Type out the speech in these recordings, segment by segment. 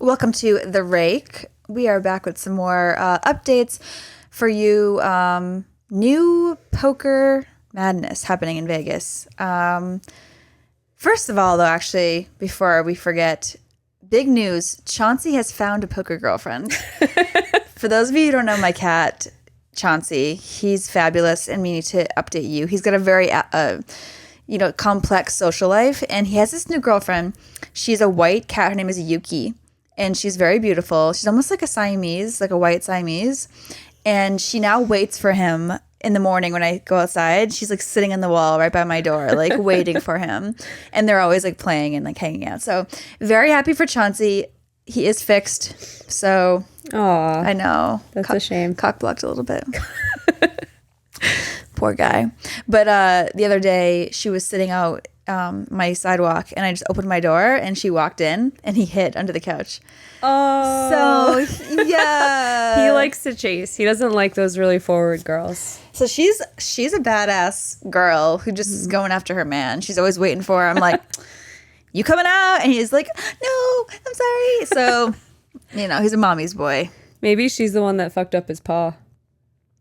Welcome to the Rake. We are back with some more updates for you. New poker madness happening in Vegas. First of all, though, actually, before we forget, big news. Chauncey has found a poker girlfriend. For those of you who don't know my cat, Chauncey, he's fabulous, and we need to update you. He's got a very complex social life, and he has this new girlfriend. She's a white cat. Her name is Yuki, and she's very beautiful. She's almost like a Siamese, like a white Siamese, and she now waits for him in the morning when I go outside. She's like sitting on the wall right by my door, like waiting for him, and they're always like playing and like hanging out. So very happy for Chauncey. He is fixed, so Aw, I know that's a shame. Cock blocked a little bit. Poor guy. But the other day she was sitting out my sidewalk, and I just opened my door, and she walked in, and he hid under the couch. Oh, So yeah, he likes to chase. He doesn't like those really forward girls. So she's a badass girl who just is going after her man. She's always waiting for him, like, you coming out? And he's like, no, I'm sorry. So, he's a mommy's boy. Maybe she's the one that fucked up his paw.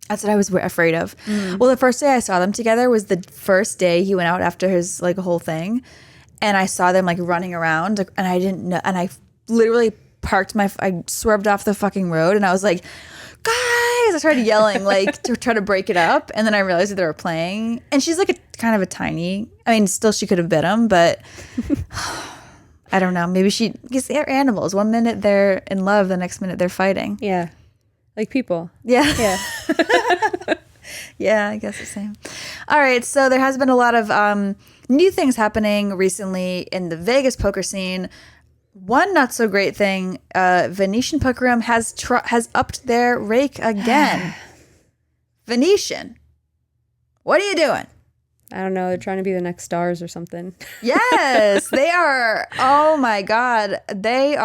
That's what I was afraid of. Well, the first day I saw them together was the first day he went out after his like whole thing, and I saw them like running around, and I didn't know, and I literally I swerved off the fucking road, and I was like, guys, I started yelling like to try to break it up, and then I realized that they were playing, and she's like a kind of a tiny, still she could have bit him, but I don't know, maybe because they're animals. One minute they're in love, the next minute they're fighting. Yeah. Like people. Yeah. Yeah, I guess the same. All right, so there has been a lot of new things happening recently in the Vegas poker scene. One not so great thing, Venetian Poker Room has upped their rake again. Venetian, what are you doing? I don't know. They're trying to be the next stars or something. Yes, they are. Oh my God, They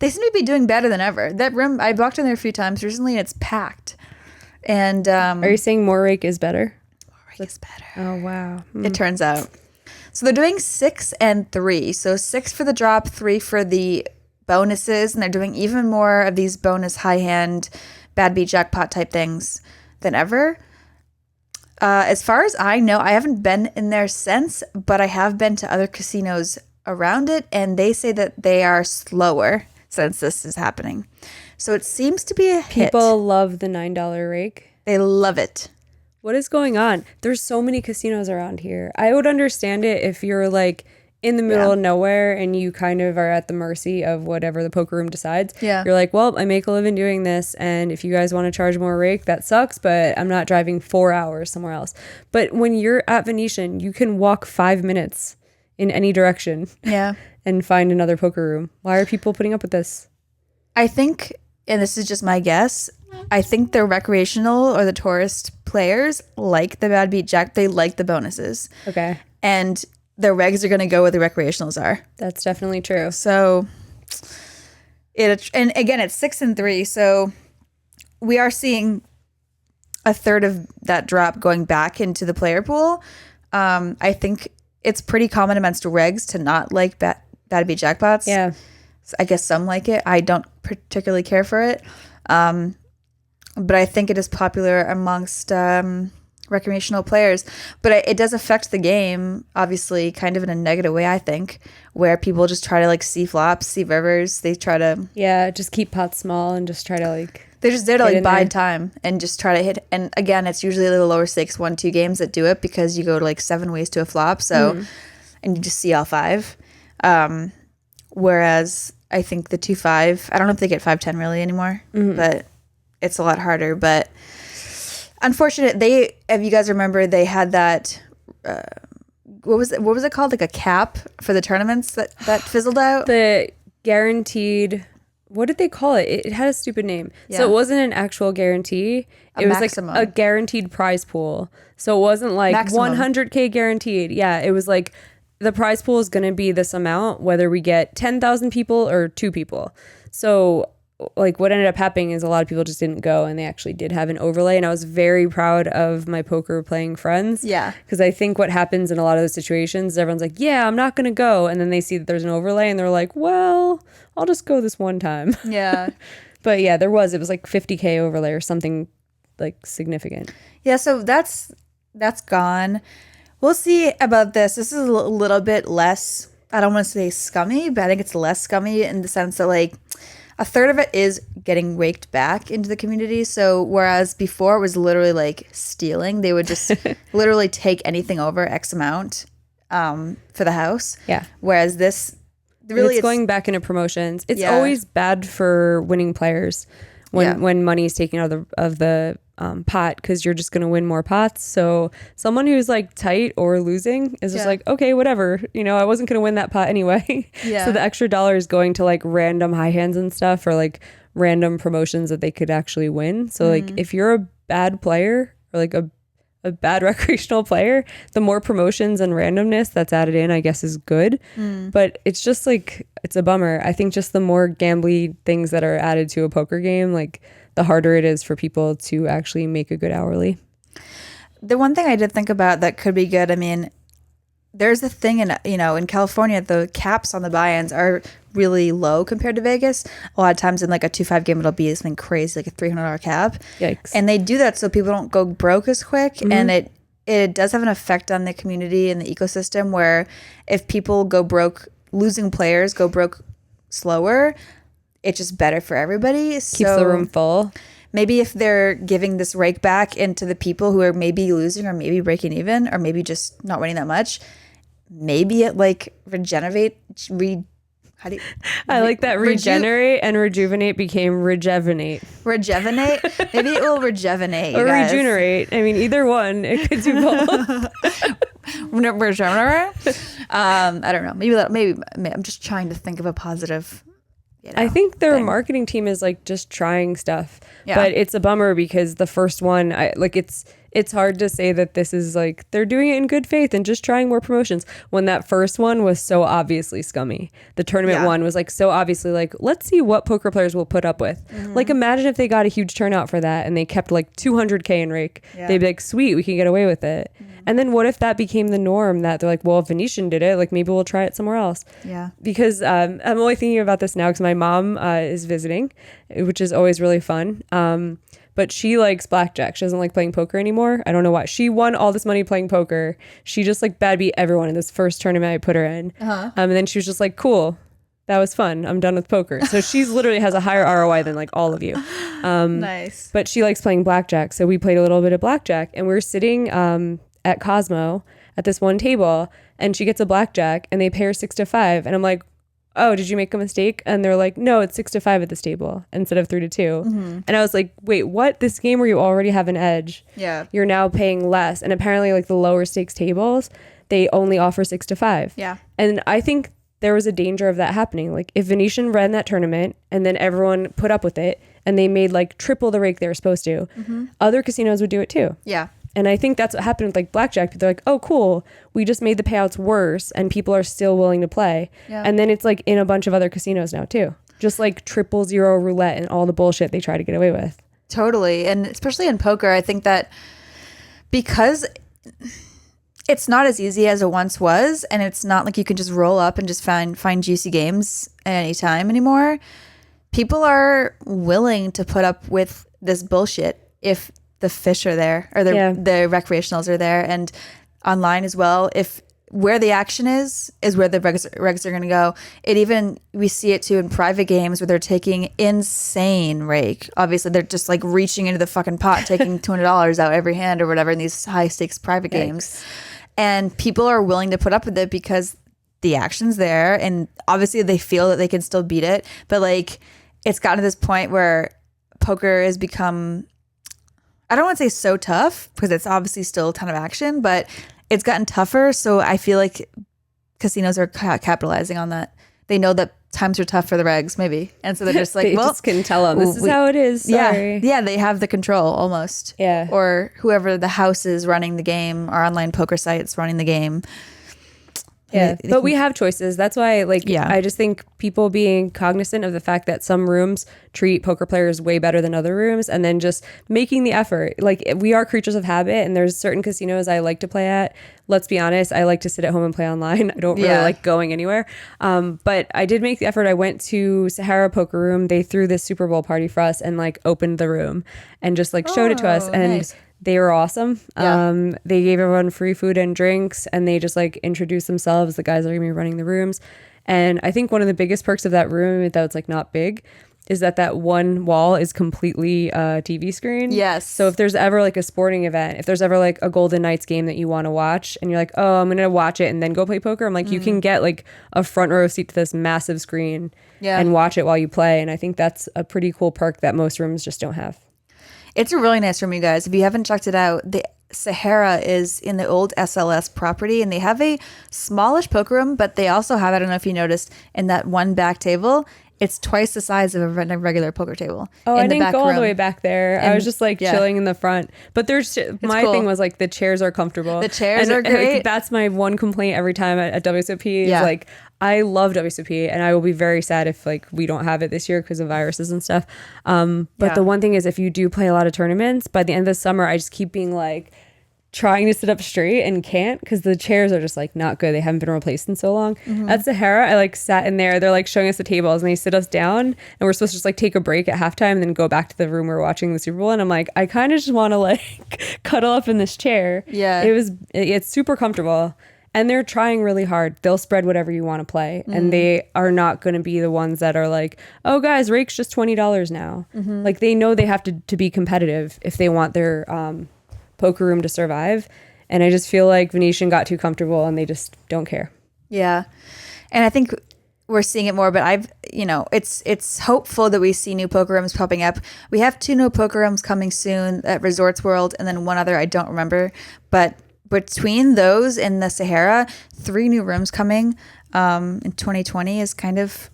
seem to be doing better than ever. That room, I walked in there a few times recently, and it's packed. And are you saying more rake is better? More rake is better. Oh wow! It turns out. So they're doing 6 and 3. So 6 for the drop, 3 for the bonuses, and they're doing even more of these bonus high hand, bad beat jackpot type things than ever. As far as I know, I haven't been in there since, but I have been to other casinos around it, and they say that they are slower since this is happening. So it seems to be a hit. People love the $9 rake. They love it. What is going on? There's so many casinos around here. I would understand it if you're like in the middle of nowhere and you kind of are at the mercy of whatever the poker room decides. Yeah. You're like, well, I make a living doing this, and if you guys want to charge more rake, that sucks, but I'm not driving 4 hours somewhere else. But when you're at Venetian, you can walk 5 minutes in any direction. Yeah. And find another poker room. Why are people putting up with this? I think, and this is just my guess, I think the recreational or the tourist players like the bad beat jack. They like the bonuses. Okay. And the regs are going to go where the recreationals are. That's definitely true. So, and again, it's 6 and 3. So we are seeing a third of that drop going back into the player pool. I think it's pretty common amongst regs to not like bad beat jackpots. Yeah. So I guess some like it. I don't particularly care for it. But I think it is popular amongst recreational players. But it does affect the game, obviously, kind of in a negative way, I think, where people just try to like see flops, see rivers. They try to... Yeah, just keep pots small and just try to like... They're just there to like bide time and just try to hit. And again, it's usually the lower stakes 1-2 games that do it, because you go to like 7 ways to a flop. So, and you just see all 5. Whereas I think the 2-5, I don't know if they get 5-10 really anymore, but it's a lot harder. But unfortunate, if you guys remember, they had that, what was it called? Like a cap for the tournaments that fizzled out? The guaranteed... What did they call it? It had a stupid name. Yeah. So it wasn't an actual guarantee. It was maximum. Like a guaranteed prize pool. So it wasn't like maximum. 100K guaranteed. Yeah, it was like the prize pool is going to be this amount, whether we get 10,000 people or 2 people. So like what ended up happening is a lot of people just didn't go, and they actually did have an overlay. And I was very proud of my poker playing friends. Yeah. Because I think what happens in a lot of those situations, everyone's like, yeah, I'm not going to go. And then they see that there's an overlay and they're like, well, I'll just go this one time. Yeah. But yeah, it was like $50K overlay or something like significant. Yeah. So that's gone. We'll see about this. This is a little bit less, I don't want to say scummy, but I think it's less scummy in the sense that like a third of it is getting raked back into the community. So whereas before it was literally like stealing, they would just literally take anything over X amount for the house. Yeah. Whereas this really it's going back into promotions. It's always bad for winning players when money is taken out of the pot, because you're just going to win more pots. So someone who's like tight or losing is just like, okay, whatever, I wasn't going to win that pot anyway. Yeah. So the extra dollar is going to like random high hands and stuff, or like random promotions that they could actually win. So like if you're a bad player or like a bad recreational player, the more promotions and randomness that's added in, I guess, is good. But it's just like, it's a bummer. I think just the more gambly things that are added to a poker game, like the harder it is for people to actually make a good hourly. The one thing I did think about that could be good, I mean, there's a thing in California, the caps on the buy-ins are really low compared to Vegas. A lot of times in like a 2-5 game, it'll be something crazy, like a $300 cap. Yikes. And they do that so people don't go broke as quick. And it does have an effect on the community and the ecosystem, where if people go broke, losing players go broke slower, it's just better for everybody. Keeps the room full. Maybe if they're giving this rake back into the people who are maybe losing or maybe breaking even or maybe just not winning that much, maybe it like I like that regenerate and rejuvenate became rejuvenate. Rejuvenate? Maybe it will rejuvenate. Or regenerate. I mean, either one. It could do both. I don't know. Maybe I'm just trying to think of a positive. I think their marketing team is like just trying stuff, but it's a bummer because the first one, it's hard to say that this is like they're doing it in good faith and just trying more promotions when that first one was so obviously scummy. The tournament one was like so obviously like, let's see what poker players will put up with. Like imagine if they got a huge turnout for that and they kept like 200K in Rake. They'd be like, sweet, we can get away with it. And then what if that became the norm, that they're like, well, if Venetian did it, like maybe we'll try it somewhere else. Yeah. Because I'm only thinking about this now because my mom is visiting, which is always really fun. But she likes blackjack. She doesn't like playing poker anymore. I don't know why. She won all this money playing poker. She just like bad beat everyone in this first tournament I put her in. And then she was just like, cool, that was fun. I'm done with poker. So she's literally has a higher ROI than like all of you. Nice. But she likes playing blackjack. So we played a little bit of blackjack and we were sitting at Cosmo at this one table and she gets a blackjack and they pay her 6-5. And I'm like, oh, did you make a mistake? And they're like, no, it's 6-5 at this table instead of 3-2. And I was like, wait, what? This game where you already have an edge, you're now paying less. And apparently like the lower stakes tables, they only offer 6-5. Yeah. And I think there was a danger of that happening. Like if Venetian ran that tournament and then everyone put up with it and they made like triple the rake they were supposed to, other casinos would do it too. Yeah. And I think that's what happened with like blackjack. They're like, oh, cool. We just made the payouts worse and people are still willing to play. Yeah. And then it's like in a bunch of other casinos now too. Just like 000 roulette and all the bullshit they try to get away with. Totally. And especially in poker, I think that because it's not as easy as it once was, and it's not like you can just roll up and just find juicy games at any time anymore, people are willing to put up with this bullshit if the fish are there or the recreationals are there, and online as well. If where the action is where the regs are going to go. We see it too in private games where they're taking insane rake. Obviously they're just like reaching into the fucking pot, taking $200 out every hand or whatever in these high stakes private games. And people are willing to put up with it because the action's there. And obviously they feel that they can still beat it. But like, it's gotten to this point where poker has become, I don't want to say so tough because it's obviously still a ton of action, but it's gotten tougher. So I feel like casinos are capitalizing on that. They know that times are tough for the regs, maybe. And so they're just like, they just can tell them this is how it is. Sorry. Yeah, they have the control almost. Yeah. Or whoever the house is running the game, or online poker sites running the game. Yeah, but we have choices. That's why, I just think people being cognizant of the fact that some rooms treat poker players way better than other rooms, and then just making the effort. Like, we are creatures of habit, and there's certain casinos I like to play at. Let's be honest, I like to sit at home and play online. I don't really like going anywhere. But I did make the effort. I went to Sahara Poker Room. They threw this Super Bowl party for us and opened the room and just showed it to us. And nice. They were awesome. Yeah. They gave everyone free food and drinks, and they just introduced themselves, the guys that are going to be running the rooms. And I think one of the biggest perks of that room, though it's not big, is that one wall is completely a TV screen. Yes. So if there's ever a sporting event, if there's ever a Golden Knights game that you want to watch and you're like, oh, I'm going to watch it and then go play poker, I'm you can get a front row seat to this massive screen and watch it while you play. And I think that's a pretty cool perk that most rooms just don't have. It's a really nice room, you guys. If you haven't checked it out, the Sahara is in the old SLS property, and they have a smallish poker room, but they also have, I don't know if you noticed, in that one back table, it's twice the size of a regular poker table. Oh, I didn't go all the way back there. And I was just chilling in the front. But my thing was the chairs are comfortable. The chairs are great. That's my one complaint every time at WSOP. Yeah. I love WSOP, and I will be very sad if we don't have it this year because of viruses and stuff. But the one thing is, if you do play a lot of tournaments, by the end of the summer, I just keep being trying to sit up straight and can't because the chairs are just not good. They haven't been replaced in so long. Mm-hmm. At Sahara, I sat in there. They're showing us the tables, and they sit us down, and we're supposed to just take a break at halftime and then go back to the room we're watching the Super Bowl. And I'm I kind of just want to cuddle up in this chair. Yeah, it's super comfortable, and they're trying really hard. They'll spread whatever you want to play, and they are not going to be the ones that are oh guys, Rake's just $20 now. Mm-hmm. They know they have to be competitive if they want their poker room to survive. And I just feel Venetian got too comfortable and they just don't care. Yeah. And I think we're seeing it more, but it's hopeful that we see new poker rooms popping up. We have 2 new poker rooms coming soon at Resorts World, and then one other I don't remember. But between those and the Sahara, 3 new rooms coming in 2020 is kind of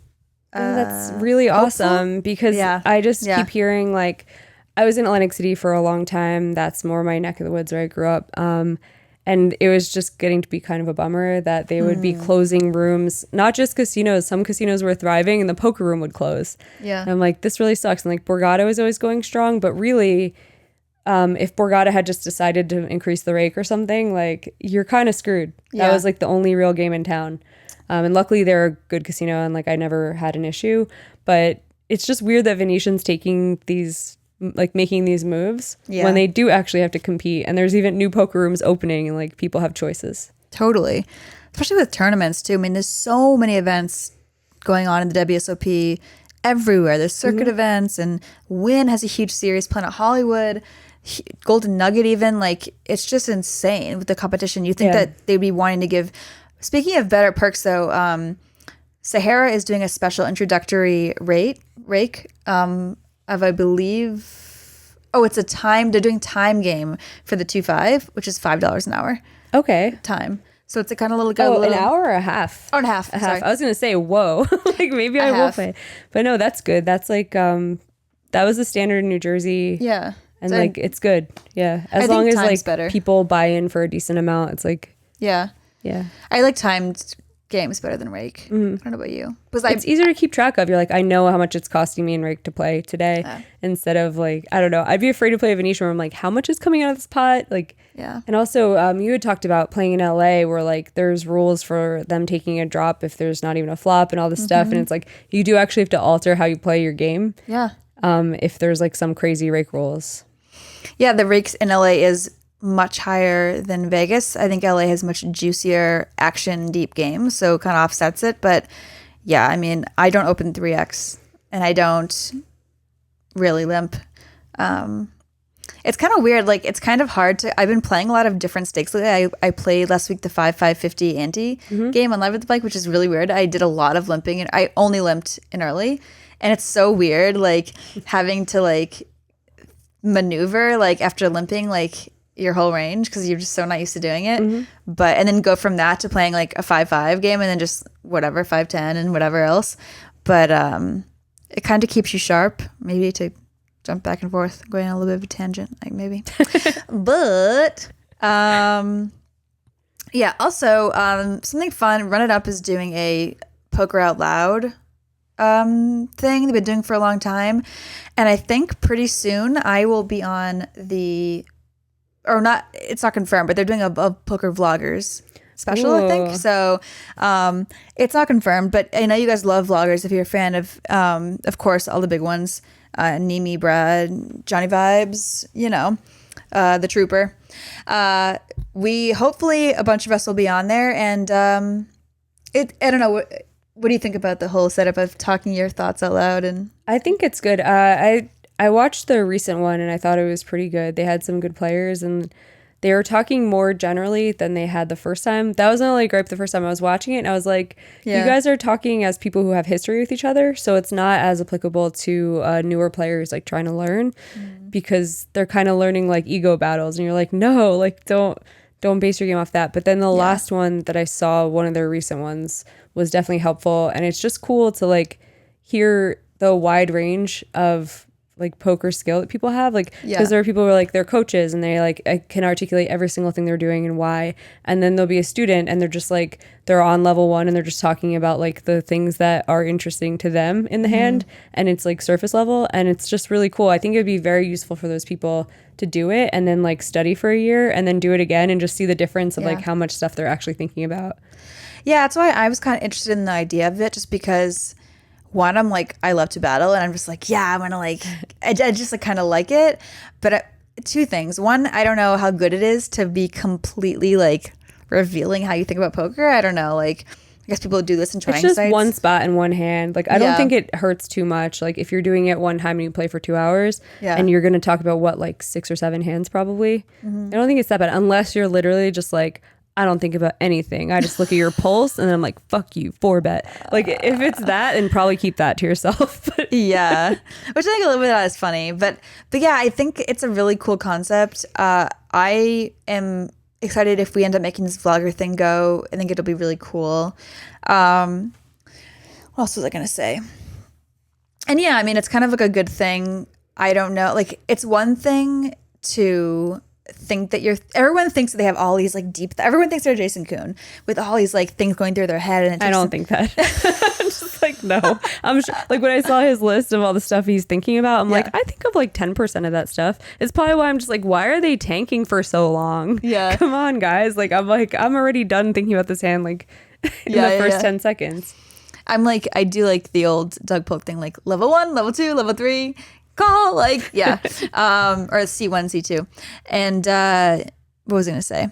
that's really awesome because I just keep hearing I was in Atlantic City for a long time. That's more my neck of the woods where I grew up. And it was just getting to be kind of a bummer that they would be closing rooms, not just casinos. Some casinos were thriving and the poker room would close. Yeah. And I'm this really sucks. And Borgata was always going strong. But really, if Borgata had just decided to increase the rake or something, you're kind of screwed. Yeah. That was the only real game in town. And luckily they're a good casino and I never had an issue. But it's just weird that Venetian's taking these making these moves when they do actually have to compete, and there's even new poker rooms opening and people have choices. Totally, especially with tournaments too. I mean, there's so many events going on in the WSOP everywhere. There's circuit events, and Wynn has a huge series, Planet Hollywood, Golden Nugget even. It's just insane with the competition. You think that they'd be wanting to give. Speaking of better perks though, Sahara is doing a special introductory rake of, I believe, it's a time. They're doing time game for the 2-5, which is $5 an hour. Okay. Time. So it's a kind of little. An hour or a half? Oh, and a half. A half. I was gonna say, whoa, maybe I will play, but no, that's good. That's that was the standard in New Jersey. Yeah. And it's good. Yeah. As long as people buy in for a decent amount, it's yeah. Yeah. I like timed games better than Rake. Mm-hmm. I don't know about you. It's easier to keep track of. You're I know how much it's costing me in Rake to play today instead of I don't know. I'd be afraid to play a Venetian where I'm how much is coming out of this pot? Yeah. And also you had talked about playing in LA where there's rules for them taking a drop if there's not even a flop and all this stuff. And it's you do actually have to alter how you play your game. Yeah. If there's some crazy Rake rules. Yeah. The Rakes in LA is much higher than Vegas. I think LA has much juicier action deep games, so kind of offsets it. But yeah, I mean, I don't open 3x and I don't really limp. It's kind of weird. It's kind of hard to. I've been playing a lot of different stakes lately. I played last week the 5-5-50 ante game on Live with the Bike, which is really weird. I did a lot of limping and I only limped in early, and it's so weird. Having to maneuver after limping your whole range because you're just so not used to doing it. But and then go from that to playing a 5-5 game and then just whatever 5-10 and whatever else. But it kind of keeps you sharp, maybe to jump back and forth, going on a little bit of a tangent, maybe. But Yeah. Also, something fun. Run It Up is doing a Poker Out Loud thing they've been doing for a long time, and I think pretty soon I will be on or not. It's not confirmed, but they're doing a poker vloggers special. Ooh. I think so. It's not confirmed, but I know you guys love vloggers. If you're a fan of course, all the big ones, Nimi, Brad, Johnny Vibes, the Trooper. We hopefully a bunch of us will be on there, and I don't know. What do you think about the whole setup of talking your thoughts out loud? And I think it's good. I watched the recent one and I thought it was pretty good. They had some good players and they were talking more generally than they had the first time. That was my only gripe the first time I was watching it. And I was like, you guys are talking as people who have history with each other. So it's not as applicable to newer players like trying to learn because they're kind of learning like ego battles. And you're like, no, like don't base your game off that. But then the last one that I saw, one of their recent ones, was definitely helpful. And it's just cool to like hear the wide range of like poker skill that people have, like because there are people who are like they're coaches and they like I can articulate every single thing they're doing and why, and then there'll be a student and they're just like they're on level 1 and they're just talking about like the things that are interesting to them in the hand, and it's like surface level, and it's just really cool. I think it would be very useful for those people to do it and then like study for a year and then do it again and just see the difference of like how much stuff they're actually thinking about. Yeah, that's why I was kind of interested in the idea of it, just because one, I'm like, I love to battle, and I'm just like, yeah, I'm gonna like, I just like kind of like it. But two things. One, I don't know how good it is to be completely like revealing how you think about poker. I don't know, like, I guess people do this in trying sites. It's just one spot in one hand. Like, I don't think it hurts too much. Like, if you're doing it one time and you play for 2 hours and you're going to talk about what, like 6 or 7 hands probably. I don't think it's that bad unless you're literally just like, I don't think about anything. I just look at your pulse and I'm like, fuck you, 4-bet. Like, if it's that, then probably keep that to yourself. Yeah. Which I think a little bit of that is funny. But yeah, I think it's a really cool concept. I am excited if we end up making this vlogger thing go. I think it'll be really cool. What else was I going to say? And yeah, I mean, it's kind of like a good thing. I don't know. Like, it's one thing to think that everyone thinks that they have all these like everyone thinks they're Jason Kuhn with all these like things going through their head, and I don't think that. I'm just like, no. I'm sure, like when I saw his list of all the stuff he's thinking about, I'm like, I think of like 10% of that stuff. It's probably why I'm just like, why are they tanking for so long? Yeah, come on, guys. Like I'm already done thinking about this hand like in the first 10 seconds. I'm like, I do like the old Doug Polk thing, like level 1, level 2, level 3 call, like or C1, C2. And what was I gonna say?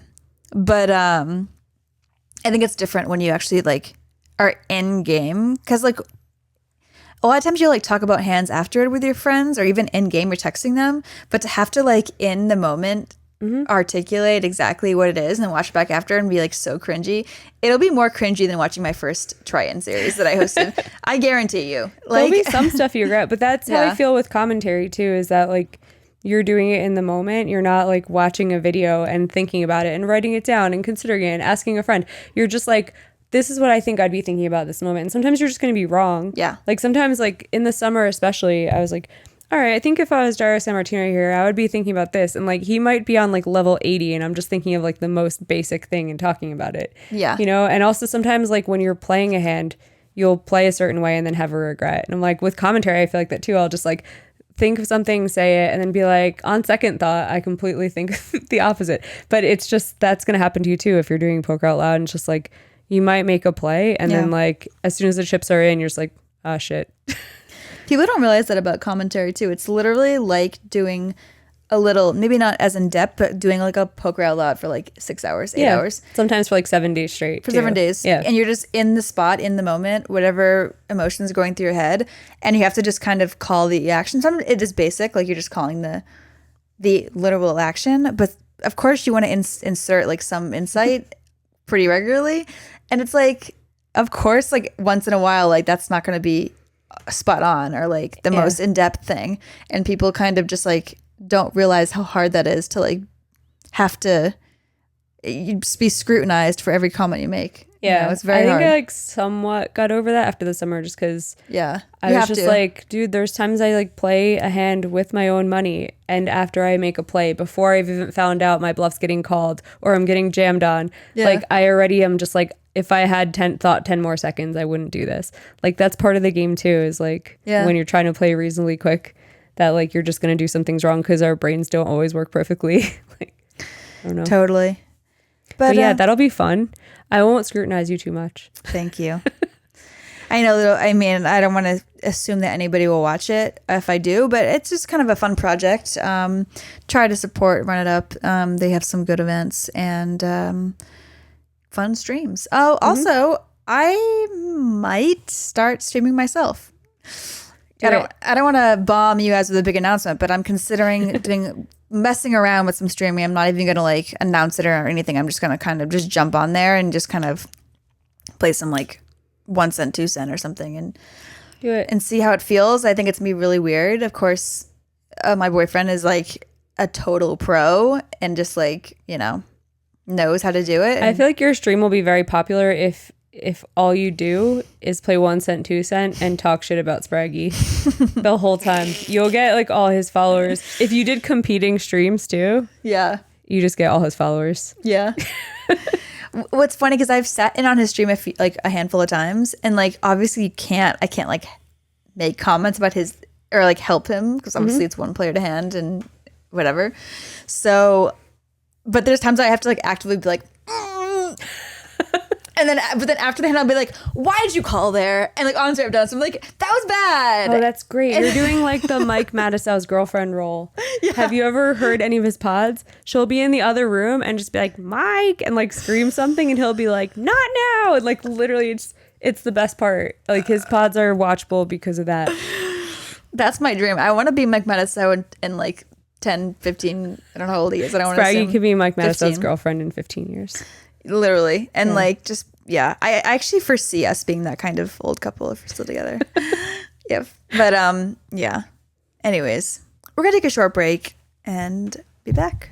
But I think it's different when you actually like are in game, because like a lot of times you like talk about hands afterward with your friends, or even in game you're texting them, but to have to like in the moment articulate exactly what it is and then watch it back after and be like so cringy. It'll be more cringy than watching my first try-in series that I hosted. I guarantee you. Like, there'll be some stuff you regret, but that's how I feel with commentary too, is that like you're doing it in the moment. You're not like watching a video and thinking about it and writing it down and considering it and asking a friend. You're just like, this is what I think I'd be thinking about this moment. And sometimes you're just going to be wrong. Yeah. Like sometimes like in the summer especially, I was like, all right, I think if I was Jairo Sammartino here, I would be thinking about this. And like, he might be on like level 80 and I'm just thinking of like the most basic thing and talking about it. Yeah. You know, and also sometimes like when you're playing a hand, you'll play a certain way and then have a regret. And I'm like, with commentary, I feel like that too. I'll just like think of something, say it, and then be like, on second thought, I completely think the opposite. But it's just, that's going to happen to you too if you're doing poker out loud. And it's just like, you might make a play and then like, as soon as the chips are in, you're just like, oh shit. People don't realize that about commentary too. It's literally like doing a little, maybe not as in depth, but doing like a poker out loud for like 6 hours, 8 hours. Sometimes for like 7 days straight. For 7 days. Yeah. And you're just in the spot, in the moment, whatever emotions are going through your head. And you have to just kind of call the action. Sometimes it is basic, like you're just calling the literal action. But of course you want to insert like some insight pretty regularly. And it's like, of course, like once in a while, like that's not going to be spot on or like the most in-depth thing, and people kind of just like don't realize how hard that is to like have to be scrutinized for every comment you make. Yeah, it's very hard. I think I like somewhat got over that after the summer just because I was just like, dude, there's times I like play a hand with my own money, and after I make a play, before I've even found out my bluff's getting called or I'm getting jammed on, like I already am just like, if I had 10 more seconds, I wouldn't do this. Like that's part of the game too, is like when you're trying to play reasonably quick, that like you're just going to do some things wrong because our brains don't always work perfectly. Like, I don't know. Totally. But yeah, that'll be fun. I won't scrutinize you too much. Thank you. I know, I mean, I don't want to assume that anybody will watch it if I do, but it's just kind of a fun project. Try to support Run It Up. They have some good events and fun streams. Oh, also, I might start streaming myself. I don't want to bomb you guys with a big announcement, but I'm considering messing around with some streaming. I'm not even going to like announce it or anything. I'm just going to kind of just jump on there and just kind of play some like 1 cent, 2 cent or something and do it and see how it feels. I think it's going to be really weird. Of course, my boyfriend is like a total pro and just like, knows how to do it. I feel like your stream will be very popular if all you do is play 1 cent, 2 cent and talk shit about Spraggy the whole time. You'll get like all his followers. If you did competing streams too, you just get all his followers. Yeah. What's funny because I've sat in on his stream a handful of times, and like obviously I can't like make comments about his or like help him because obviously it's one player to hand and whatever. So, but there's times I have to like actively be like. But then after the hand, I'll be like, why did you call there? And like, honestly, I've done something like, that was bad. Oh, that's great. You're doing like the Mike Madisow's girlfriend role. Yeah. Have you ever heard any of his pods? She'll be in the other room and just be like, Mike, and like scream something. And he'll be like, not now. And like, literally, it's the best part. Like his pods are watchable because of that. That's my dream. I want to be Mike Madisow in like 10, 15, I don't know how old he is. I don't want to Spraggy could be Mike Madisow's girlfriend in 15 years. Literally. And like, just, I actually foresee us being that kind of old couple if we're still together. Yep. But, anyways, we're going to take a short break and be back.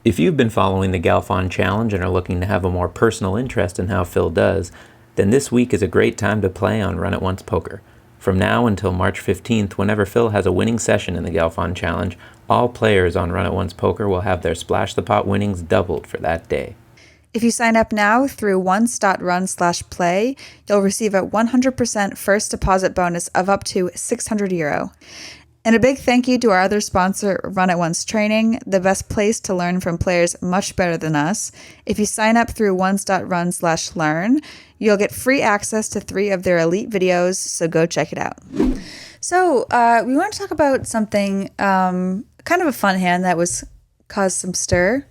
If you've been following the Galfond Challenge and are looking to have a more personal interest in how Phil does, then this week is a great time to play on Run It Once Poker. From now until March 15th, whenever Phil has a winning session in the Galfond Challenge, all players on Run It Once Poker will have their Splash the Pot winnings doubled for that day. If you sign up now through once.run/play, you'll receive a 100% first deposit bonus of up to €600. And a big thank you to our other sponsor, Run It Once Training, the best place to learn from players much better than us. If you sign up through once.run/learn, you'll get free access to 3 of their elite videos, so go check it out. So we want to talk about something, kind of a fun hand that caused some stir.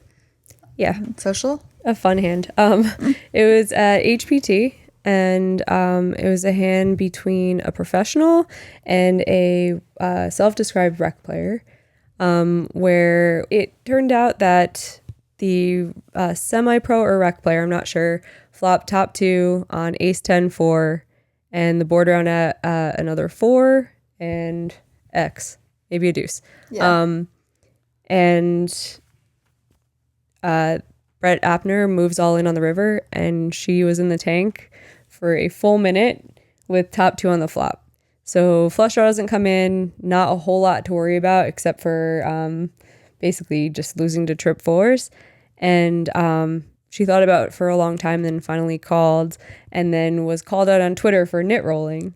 Yeah. Social. A fun hand. It was at HPT, and it was a hand between a professional and a self-described rec player, where it turned out that the semi-pro or rec player, I'm not sure, flopped top 2 on ace-10-4, and the board around at another 4 and X, maybe a deuce. Yeah. Brett Appner moves all in on the river, and she was in the tank for a full minute with top 2 on the flop. So flush draw doesn't come in, not a whole lot to worry about except for basically just losing to trip 4s. And she thought about it for a long time, then finally called, and then was called out on Twitter for nitrolling.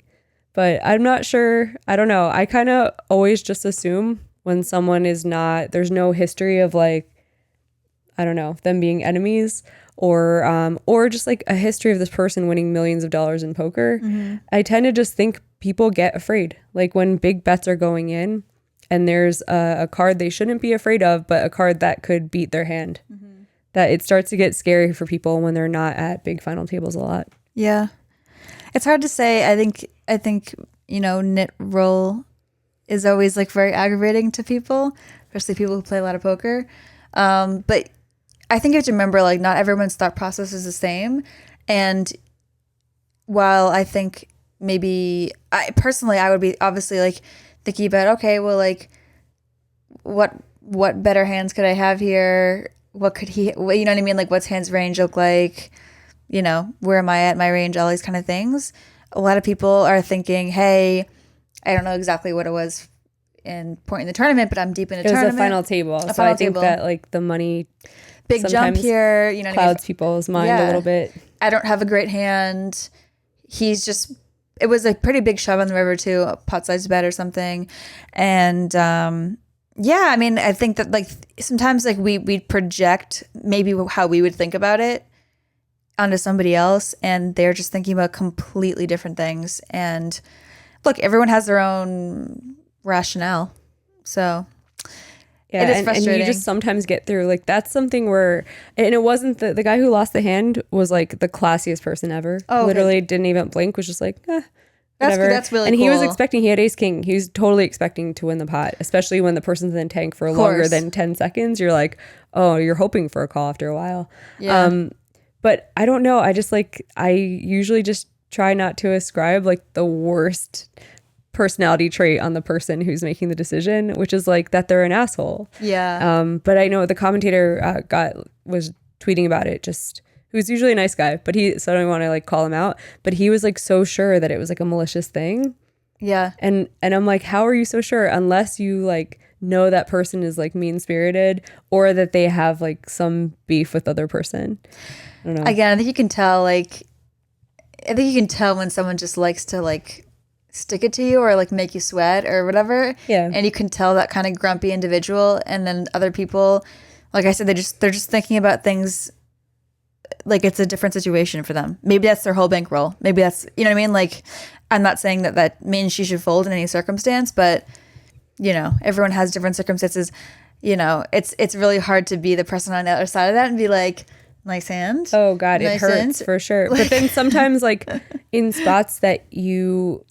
But I'm not sure. I don't know. I kind of always just assume when someone is not, there's no history of like, I don't know, them being enemies or just like a history of this person winning millions of dollars in poker. Mm-hmm. I tend to just think people get afraid. Like when big bets are going in and there's a card they shouldn't be afraid of, but a card that could beat their hand, that it starts to get scary for people when they're not at big final tables a lot. Yeah. It's hard to say. I think, nit roll is always like very aggravating to people, especially people who play a lot of poker. But I think you have to remember, like, not everyone's thought process is the same. And while I think maybe I would be obviously like thinking about, okay, well, like what better hands could I have here? What could he, you know what I mean? Like what's hand's range look like? where am I at my range, all these kind of things. A lot of people are thinking, hey, I don't know exactly what it was in point in the tournament, but I'm deep in the tournament. It was a final table. So I think that like the money big jump here, clouds people's mind a little bit. I don't have a great hand. It was a pretty big shove on the river too, a pot size bet or something. And I think that like sometimes like we project maybe how we would think about it onto somebody else, and they're just thinking about completely different things. And look, everyone has their own rationale. So it is frustrating. And you just sometimes get through. Like that's something where, and it wasn't the guy who lost the hand was like the classiest person ever. Oh, literally didn't even blink. Was just like, whatever. That's really cool. And he was expecting. He had ace king. He was totally expecting to win the pot, especially when the person's in the tank for longer than 10 seconds. You're like, oh, you're hoping for a call after a while. Yeah. But I don't know. I usually just try not to ascribe like the worst personality trait on the person who's making the decision, which is like that they're an asshole. Yeah. But I know the commentator was tweeting about it, just who's usually a nice guy, but so I don't want to like call him out, but he was like so sure that it was like a malicious thing. Yeah. And I'm like, how are you so sure? Unless you like know that person is like mean spirited or that they have like some beef with other person. I don't know. Again, I think you can tell when someone just likes to like stick it to you or like make you sweat or whatever. Yeah. And you can tell that kind of grumpy individual, and then other people, like I said, they're just thinking about things like it's a different situation for them. Maybe that's their whole bankroll. Maybe that's, you know what I mean? Like, I'm not saying that means she should fold in any circumstance, but everyone has different circumstances. It's really hard to be the person on the other side of that and be like, nice hand. Oh God, it hurts for sure. But then sometimes like in spots that you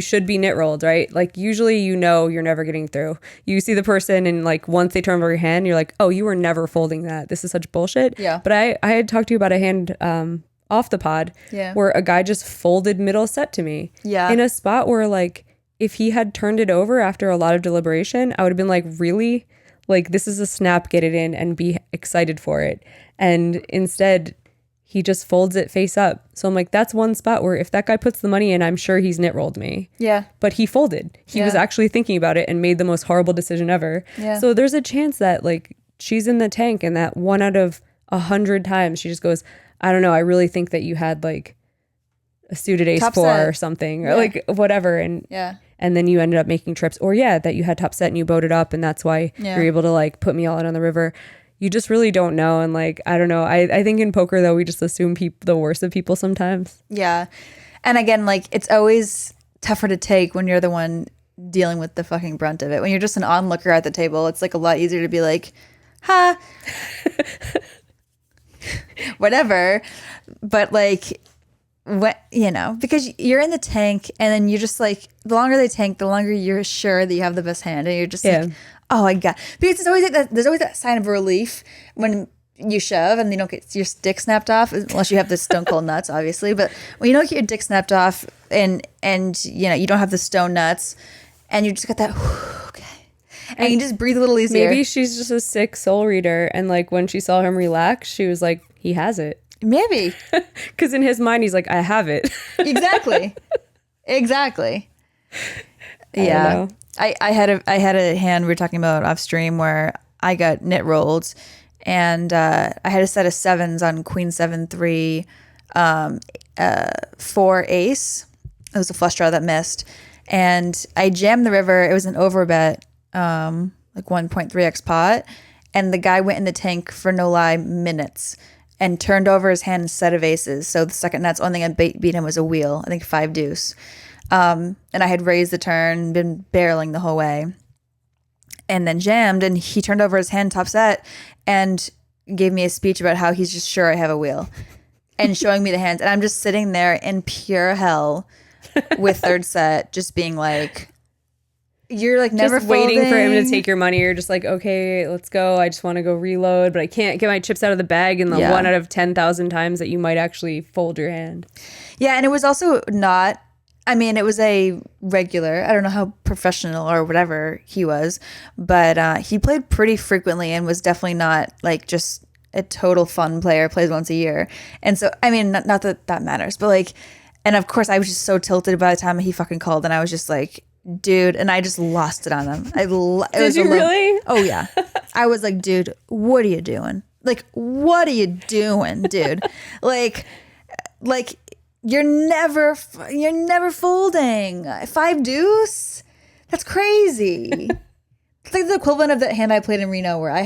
should be nit rolled, right? Like usually you're never getting through. You see the person and like once they turn over your hand, you're like, oh, you were never folding that. This is such bullshit. Yeah. But I had talked to you about a hand off the pod where a guy just folded middle set to me. Yeah. In a spot where like if he had turned it over after a lot of deliberation, I would have been like, really? Like this is a snap, get it in and be excited for it. And instead he just folds it face up. So I'm like, that's one spot where if that guy puts the money in, I'm sure he's nit rolled me. Yeah. But he folded. He was actually thinking about it and made the most horrible decision ever. Yeah. So there's a chance that like she's in the tank and that 1 out of 100 times she just goes, I don't know, I really think that you had like a suited ace top 4 set. Or something or like whatever. And then you ended up making trips or that you had top set and you boated up and that's why you're able to like put me all out on the river. You just really don't know. And like, I don't know. I think in poker though, we just assume the worst of people sometimes. Yeah. And again, like it's always tougher to take when you're the one dealing with the fucking brunt of it. When you're just an onlooker at the table, it's like a lot easier to be like, ha, whatever. But like, what, because you're in the tank and then you're just like, the longer they tank, the longer you're sure that you have the best hand. And you're just like, oh my God. Because there's always that sign of relief when you shove and you don't get your dick snapped off, unless you have the stone cold nuts, obviously. But when you don't get your dick snapped off and you don't have the stone nuts and you just got that, okay. And you just breathe a little easier. Maybe she's just a sick soul reader. And like when she saw him relax, she was like, he has it. Maybe. Because in his mind, he's like, I have it. Exactly. Yeah. I had a hand we were talking about off stream where I got nit rolled and I had a set of 7s on queen 7-3 4 ace. It was a flush draw that missed. And I jammed the river. It was an overbet, like 1.3x pot. And the guy went in the tank for no lie minutes and turned over his hand set of aces. So the second nut's only thing I beat him was a wheel, I think 5 deuce. And I had raised the turn, been barreling the whole way, and then jammed, and he turned over his hand top set and gave me a speech about how he's just sure I have a wheel and showing me the hands. And I'm just sitting there in pure hell with third set, just being like, you're like never just waiting for him to take your money. You're just like, okay, let's go. I just want to go reload, but I can't get my chips out of the bag in the 1 out of 10,000 times that you might actually fold your hand. Yeah. And it was also not, it was a regular, I don't know how professional or whatever he was, but he played pretty frequently and was definitely not like just a total fun player, plays once a year. And so, I mean, not that that matters, but like, and of course I was just so tilted by the time he fucking called, and I was just like, dude, and I just lost it on him. Did you really? Oh yeah. I was like, dude, what are you doing? Like, what are you doing, dude? like you're never folding 5 deuce. That's crazy. It's like the equivalent of that hand I played in Reno where I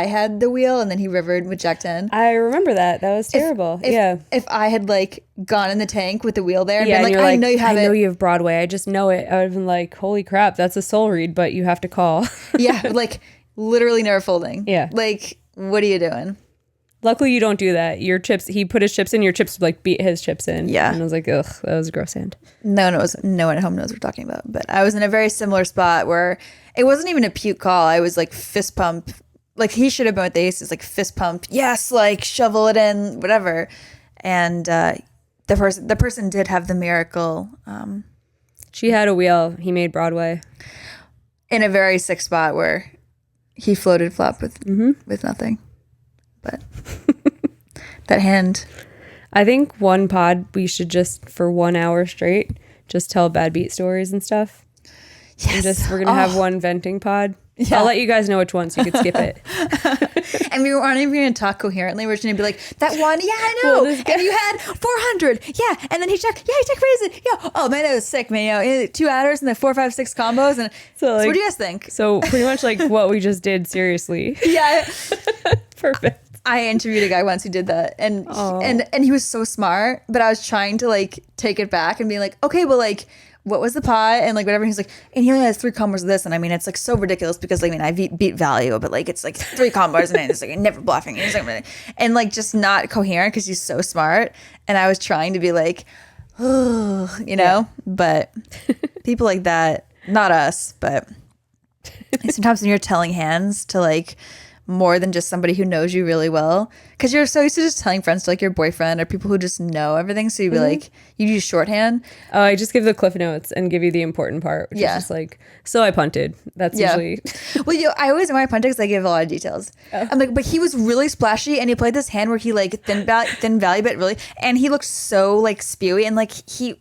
had the wheel and then he rivered with Jack 10. I remember that. That was terrible. If I had like gone in the tank with the wheel there and been like, I know you have it. I know you have Broadway. I just know it. I would have been like, holy crap, that's a soul read, but you have to call. Yeah, like literally never folding. Yeah. Like, what are you doing? Luckily, you don't do that. Your chips, he put his chips in, your chips like beat his chips in. Yeah. And I was like, ugh, that was a gross hand. No one at home knows what we're talking about. But I was in a very similar spot where it wasn't even a puke call. I was like fist pump. Like he should have been with the aces, like fist pump. Yes, like shovel it in, whatever. And the person did have the miracle. She had a wheel. He made Broadway. In a very sick spot where he floated flop with nothing. But that hand. I think one pod we should just for 1 hour straight just tell bad beat stories and stuff. Yes. And we're gonna have one venting pod. Yeah. I'll let you guys know which one so you could skip it. And we aren't even going to talk coherently. We're just going to be like, that one, yeah, I know. And you had 400. Yeah. And then he checked raised it. Yeah. Oh, man, that was sick, man. You know, 2 adders and the 4, 5, 6 combos. And so what do you guys think? So pretty much like what we just did, seriously. Yeah. Perfect. I interviewed a guy once who did that. And he was so smart. But I was trying to like take it back and be like, okay, well, like, what was the pot and like whatever. He's like, and he only has 3 combos of this, and I mean it's like so ridiculous because like, I mean I beat value, but like it's like 3 combos and it's like never bluffing and like just not coherent because he's so smart. And I was trying to be like, oh, you know, but people like that, not us, but sometimes when you're telling hands to like more than just somebody who knows you really well, because you're so used to just telling friends to like your boyfriend or people who just know everything, so you'd be like, you use shorthand. Oh, I just give the cliff notes and give you the important part, which is just like, so I punted. That's usually well, I always, when I punted, because I give a lot of details. I'm like, but he was really splashy and he played this hand where he like thin value bet really, and he looked so like spewy and like he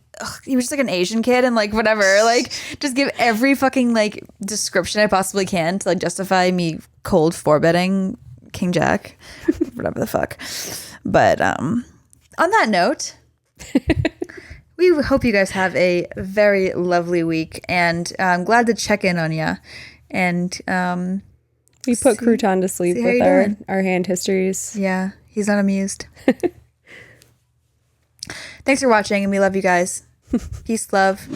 was just like an Asian kid and like whatever, like just give every fucking like description I possibly can to like justify me cold 4-betting King Jack, whatever the fuck. But on that note, we hope you guys have a very lovely week, and I'm glad to check in on you. And we put Crouton to sleep with our hand histories. Yeah, he's not amused. Thanks for watching, and we love you guys. Peace, love.